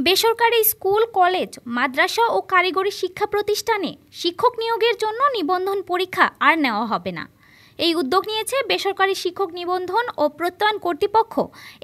বেসরকারি school, college, মাদ্রাসা ও কারিগরি শিক্ষা প্রতিষ্ঠানে শিক্ষক নিয়োগের জন্য নিবন্ধন পরীক্ষা আর নেওয়া হবে না। এই উদ্যোগ নিয়েছে বেসরকারি শিক্ষক নিবন্ধন ও প্রত্যয়ন কর্তৃপক্ষ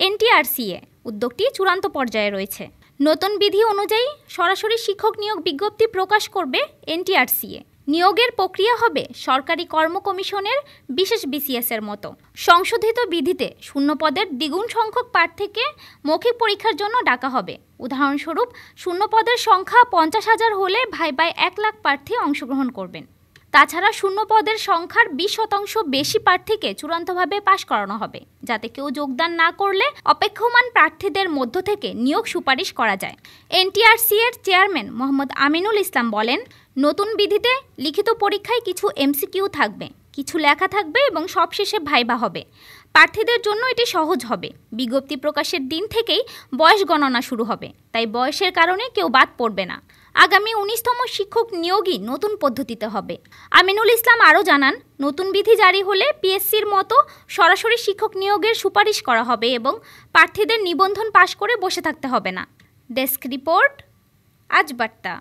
এনটিআরসিএ। উদ্যোগটি চূড়ান্ত পর্যায়ে রয়েছে। নতুন বিধি অনুযায়ী সরাসরি শিক্ষক নিয়োগ বিজ্ঞপ্তি প্রকাশ করবে এনটিআরসিএ। নিয়োগের প্রক্রিয়া হবে সরকারি কর্ম কমিশনের বিশেষ বিসিএসের মতো। সংশোধিত বিধিতে শূন্য পদের দ্বিগুণ সংখ্যক প্রার্থীকে মৌখিক পরীক্ষার জন্য ডাকা হবে। উদাহরণস্বরূপ, শূন্য পদের সংখ্যা 50,000 হলে ভাইভায় 1 লাখ প্রার্থী অংশগ্রহণ করবেন। তাছাড়া শূন্য পদের সংখ্যার 20% বেশি প্রার্থীকে চূড়ান্তভাবে পাশ করানো হবে, যাতে কেউ যোগদান না করলে অপেক্ষমান প্রার্থীদের মধ্য থেকে নিয়োগ সুপারিশ করা যায়। এনটিআরসি-এর চেয়ারম্যান মোহাম্মদ আমিনুল ইসলাম বলেন, নতুন বিধিতে লিখিত পরীক্ষায় কিছু এমসিকিউ থাকবে, কিছু লেখা থাকবে এবং সবশেষে ভাইভা হবে। প্রার্থীদের জন্য এটি সহজ হবে। বিজ্ঞপ্তি প্রকাশের দিন থেকেই বয়স গণনা শুরু হবে, তাই বয়সের কারণে কেউ বাদ পড়বে না। আগামী 19তম শিক্ষক নিয়োগই নতুন পদ্ধতিতে হবে। আমিনুল ইসলাম আরও জানান, নতুন বিধি জারি হলে পিএসসির মতো সরাসরি শিক্ষক নিয়োগের সুপারিশ করা হবে এবং প্রার্থীদের নিবন্ধন পাশ করে বসে থাকতে হবে না। ডেস্ক রিপোর্ট, আজ বার্তা।